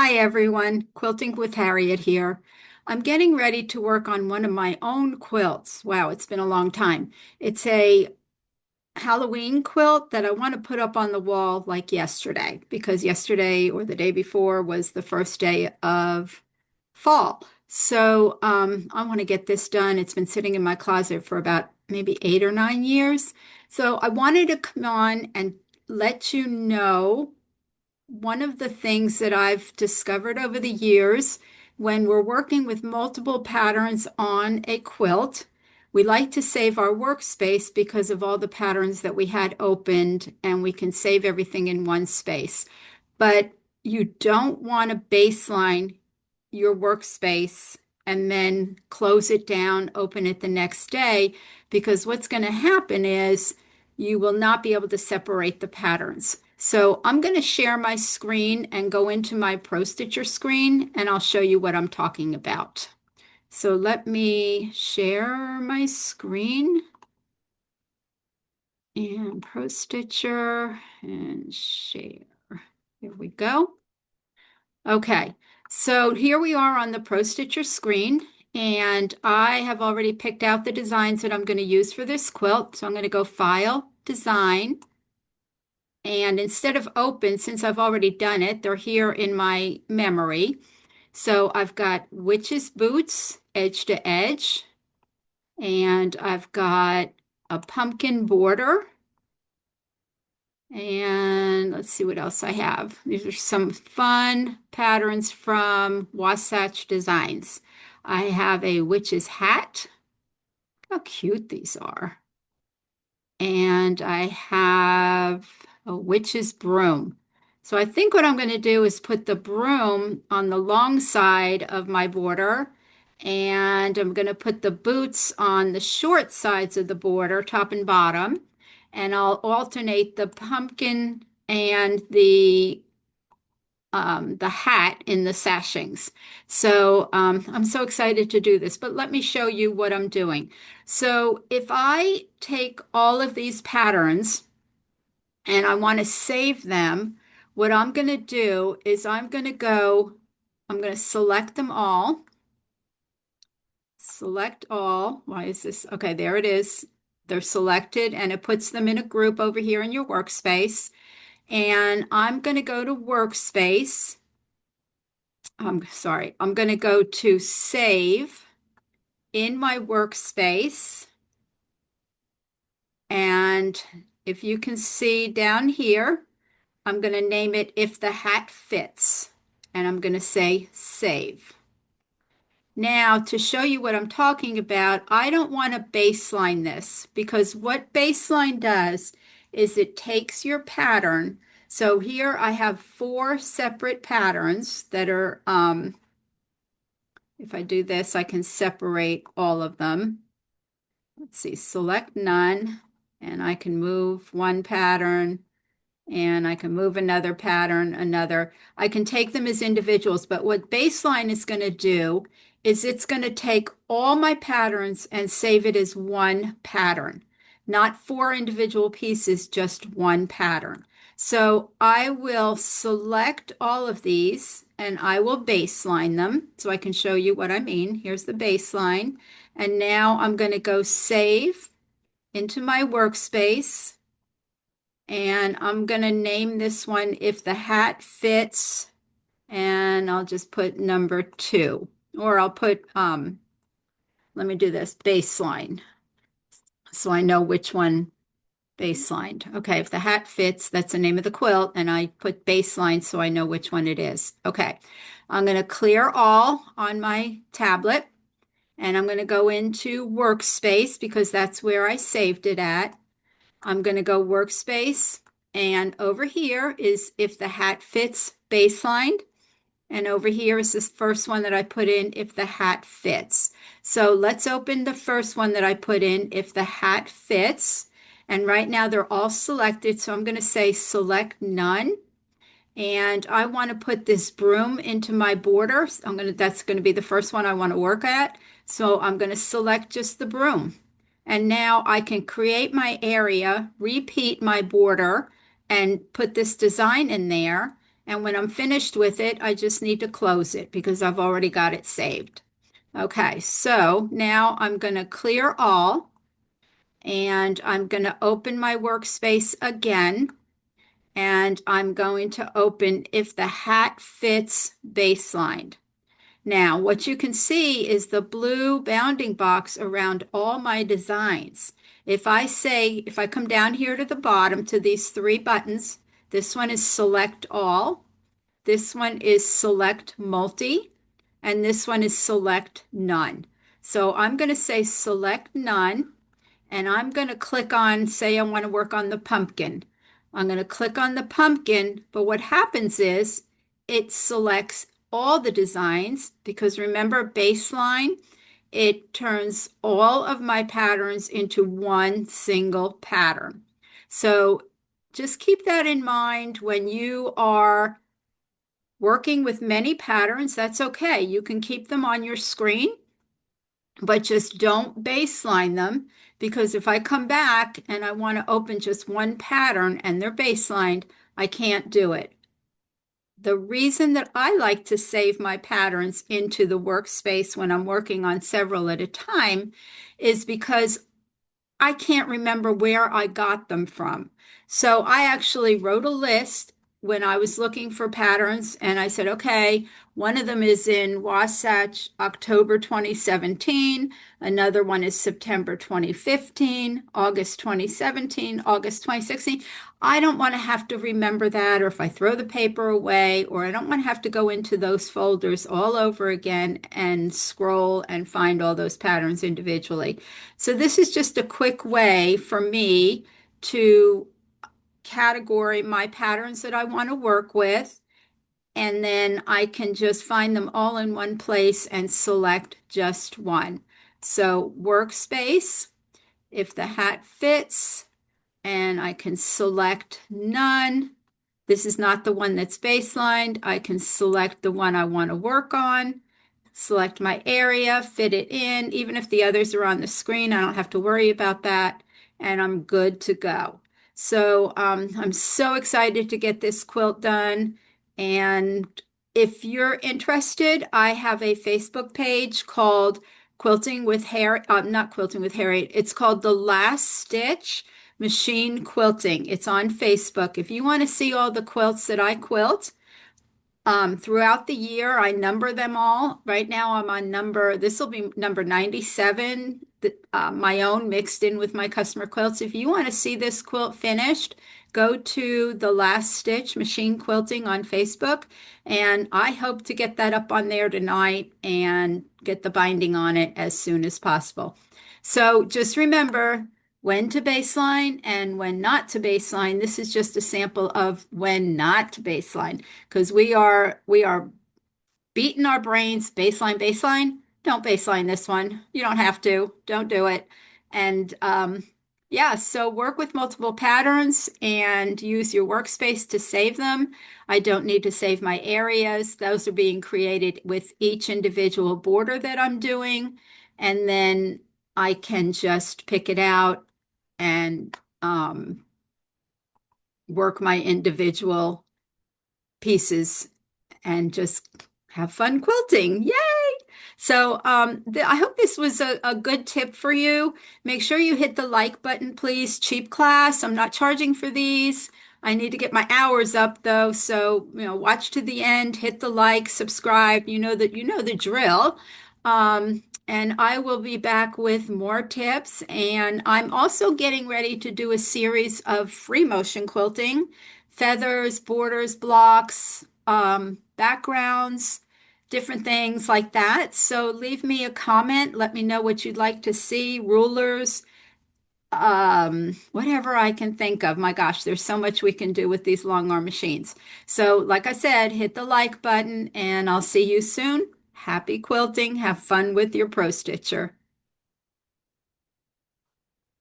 Hi everyone, Quilting with Harriet here. I'm getting ready to work on one of my own quilts. Wow, it's been a long time. It's a Halloween quilt that I want to put up on the wall like yesterday, because yesterday or the day before was the first day of fall. I want to get this done. It's been sitting in my closet for about maybe 8 or 9 years. So I wanted to come on and let you know one of the things that I've discovered over the years when we're working with multiple patterns on a quilt, we like to save our workspace because of all the patterns that we had opened, and we can save everything in one space. But you don't want to baseline your workspace and then close it down, open it the next day, because what's going to happen is you will not be able to separate the patterns. So I'm going to share my screen and go into my Pro Stitcher screen, and I'll show you what I'm talking about. So let me share my screen and Pro Stitcher and share. Here we go. Okay, so here we are on the Pro Stitcher screen, and I have already picked out the designs that I'm going to use for this quilt. So I'm going to go File, Design, and instead of Open, since I've already done it, they're here in my memory. So I've got Witch's Boots, Edge to Edge, and I've got a pumpkin border. And let's see what else I have. These are some fun patterns from Wasatch Designs. I have a witch's hat. How cute these are. And I have a witch's broom. So I think what I'm going to do is put the broom on the long side of my border, and I'm going to put the boots on the short sides of the border, top and bottom, and I'll alternate the pumpkin and the hat in the sashings. I'm so excited to do this, but let me show you what I'm doing. So if I take all of these patterns and I want to save them, what I'm going to do is I'm going to select them all. Select all. Why is this? Okay, there it is. They're selected and it puts them in a group over here in your workspace. And I'm going to go to Workspace. I'm sorry, I'm going to go to Save in my Workspace. And if you can see down here, I'm going to name it If the Hat Fits. And I'm going to say Save. Now, to show you what I'm talking about, I don't want to baseline this, because what baseline does is it takes your pattern. So here I have 4 separate patterns that are, if I do this, I can separate all of them. Let's see, select none, and I can move one pattern, and I can move another pattern, another. I can take them as individuals, but what baseline is going to do is it's going to take all my patterns and save it as one pattern, not 4 individual pieces, just one pattern. So I will select all of these and I will baseline them so I can show you what I mean. Here's the baseline. And now I'm going to go save into my workspace. And I'm going to name this one If the Hat Fits, and I'll just put number 2. Or I'll put, let me do this, baseline, so I know which one baselined. Okay, If the Hat Fits, that's the name of the quilt, and I put baseline so I know which one it is. Okay, I'm going to clear all on my tablet, and I'm going to go into Workspace because that's where I saved it at. I'm going to go Workspace, and over here is If the Hat Fits baselined, and over here is this first one that I put in, If the Hat Fits. So let's open the first one that I put in, If the Hat Fits, and right now they're all selected, so I'm going to say Select None. And I want to put this broom into my border. That's going to be the first one I want to work at. So I'm going to select just the broom. And now I can create my area, repeat my border, and put this design in there. And when I'm finished with it, I just need to close it because I've already got it saved. Okay, so now I'm going to clear all and I'm going to open my workspace again. And I'm going to open if the hat fits baseline. Now, what you can see is the blue bounding box around all my designs. If I come down here to the bottom to these three buttons, this one is select all, this one is select multi, and this one is select none. So I'm going to say select none, and I'm going to click on, say I want to work on the pumpkin. I'm going to click on the pumpkin, but what happens is it selects all the designs because remember baseline, it turns all of my patterns into one single pattern. So just keep that in mind when you are working with many patterns. That's okay. You can keep them on your screen, but just don't baseline them because if I come back and I want to open just one pattern and they're baselined, I can't do it. The reason that I like to save my patterns into the workspace when I'm working on several at a time is because I can't remember where I got them from. So I actually wrote a list when I was looking for patterns, and I said, okay, one of them is in Wasatch, October 2017. Another one is September 2015, August 2017, August 2016. I don't want to have to remember that, or if I throw the paper away, or I don't want to have to go into those folders all over again and scroll and find all those patterns individually. So this is just a quick way for me to category my patterns that I want to work with, and then I can just find them all in one place and select just one. So workspace, if the hat fits, and I can select none. This is not the one that's baselined. I can select the one I want to work on, select my area, fit it in. Even if the others are on the screen, I don't have to worry about that, and I'm good to go. So I'm so excited to get this quilt done. And if you're interested, I have a Facebook page called Quilting with Harry, not Quilting with Harry, it's called The Last Stitch Machine Quilting. It's on Facebook. If you want to see all the quilts that I quilt, throughout the year, I number them all. Right now, I'm on this will be number 97, my own mixed in with my customer quilts. If you want to see this quilt finished, go to The Last Stitch Machine Quilting on Facebook, and I hope to get that up on there tonight and get the binding on it as soon as possible. So just remember when to baseline and when not to baseline. This is just a sample of when not to baseline because we are beating our brains baseline. Don't baseline this one. You don't have to. Don't do it. And yeah, so work with multiple patterns and use your workspace to save them. I don't need to save my areas. Those are being created with each individual border that I'm doing. And then I can just pick it out and work my individual pieces and just have fun quilting. Yay! So I hope this was a good tip for you. Make sure you hit the like button, please. Cheap class. I'm not charging for these. I need to get my hours up though. So, watch to the end, hit the like, subscribe. You know the drill. And I will be back with more tips. And I'm also getting ready to do a series of free motion quilting, feathers, borders, blocks, backgrounds, different things like that. So leave me a comment. Let me know what you'd like to see, rulers, whatever I can think of. My gosh, there's so much we can do with these long arm machines. So like I said, hit the like button and I'll see you soon. Happy quilting. Have fun with your Pro Stitcher.